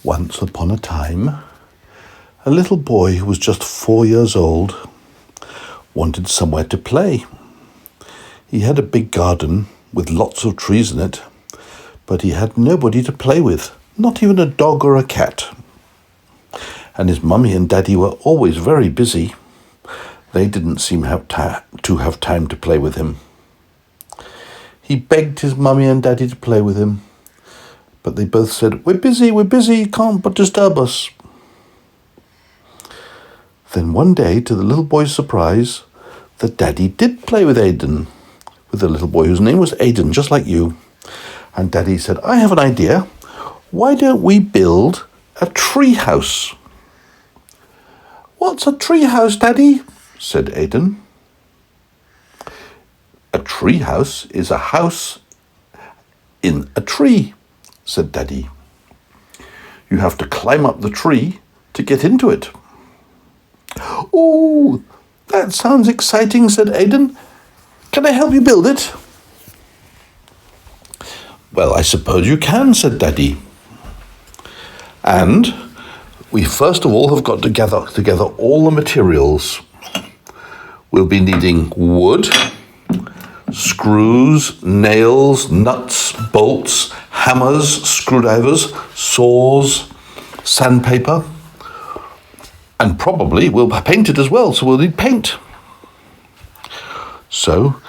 Once upon a time, a little boy who was just 4 years old wanted somewhere to play. He had a big garden with lots of trees in it, but he had nobody to play with, not even a dog or a cat. And his mummy and daddy were always very busy. They didn't seem to have time to play with him. He begged his mummy and daddy to play with him, but they both said, we're busy, you can't but disturb us. Then one day, to the little boy's surprise, the daddy did play with Aidan, with the little boy whose name was Aidan, just like you. And daddy said, I have an idea. Why don't we build a tree house? What's a tree house, Daddy? Said Aidan. A tree house is a house in a tree, said Daddy. You have to climb up the tree to get into it. Oh, that sounds exciting, said Aidan. Can I help you build it? Well, I suppose you can, said Daddy. And we first of all have got to gather together all the materials. We'll be needing wood, screws, nails, nuts, bolts, hammers, screwdrivers, saws, sandpaper, and probably we'll paint it as well, so we'll need paint. So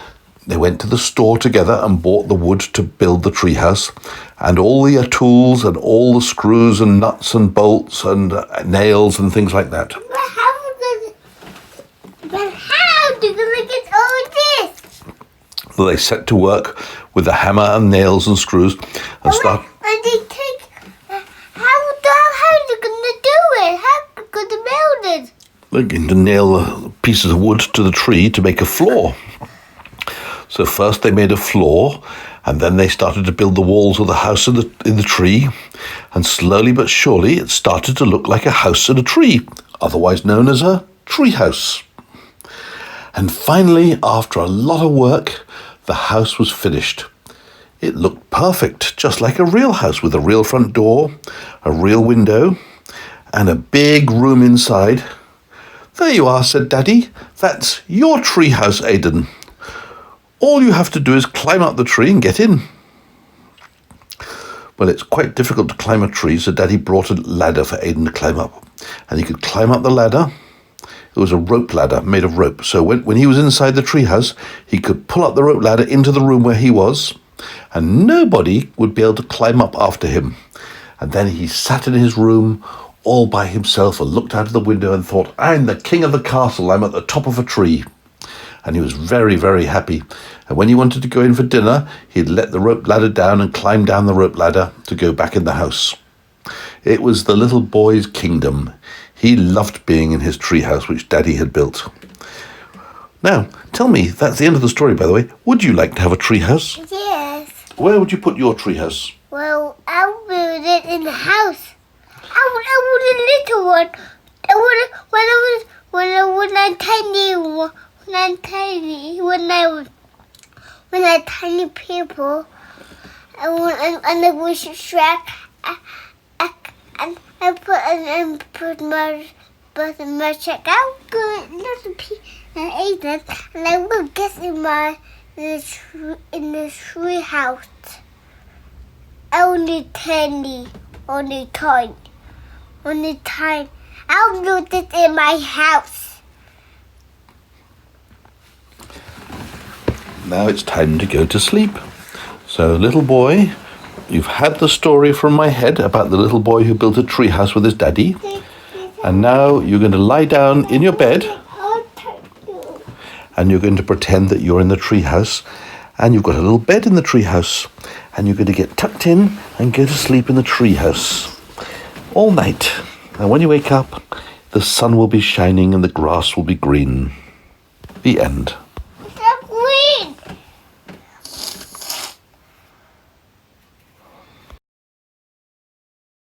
they went to the store together and bought the wood to build the treehouse, and all the tools and all the screws and nuts and bolts and nails and things like that. But how do you get all this? Well, they set to work with the hammer and nails and screws and start. And they take. How are you gonna do it? How are you gonna build it? They're going to nail the pieces of wood to the tree to make a floor. So first they made a floor, and then they started to build the walls of the house in the tree, and slowly but surely it started to look like a house in a tree, otherwise known as a tree house. And finally, after a lot of work, the house was finished. It looked perfect, just like a real house, with a real front door, a real window, and a big room inside. There you are, said Daddy. That's your tree house, Aidan. All you have to do is climb up the tree and get in. Well, it's quite difficult to climb a tree, so Daddy brought a ladder for Aidan to climb up. And he could climb up the ladder. It was a rope ladder made of rope. So when he was inside the treehouse, he could pull up the rope ladder into the room where he was, and nobody would be able to climb up after him. And then he sat in his room all by himself and looked out of the window and thought, I'm the king of the castle, I'm at the top of a tree. And he was very, very happy. And when he wanted to go in for dinner, he'd let the rope ladder down and climb down the rope ladder to go back in the house. It was the little boy's kingdom. He loved being in his treehouse, which Daddy had built. Now, tell me, that's the end of the story, by the way. Would you like to have a treehouse? Yes. Where would you put your treehouse? Well, I'll build it in the house. I want a little one. When I'm tiny people, I wish Shrek, and I put my check out good little piece and Aidan, and I will get in the tree house. Only tiny. I'll build it in my house. Now it's time to go to sleep. So, little boy, you've had the story from my head about the little boy who built a treehouse with his daddy. And now you're going to lie down in your bed, and you're going to pretend that you're in the treehouse, and you've got a little bed in the treehouse, and you're going to get tucked in and go to sleep in the treehouse all night. And when you wake up, the sun will be shining and the grass will be green. The end.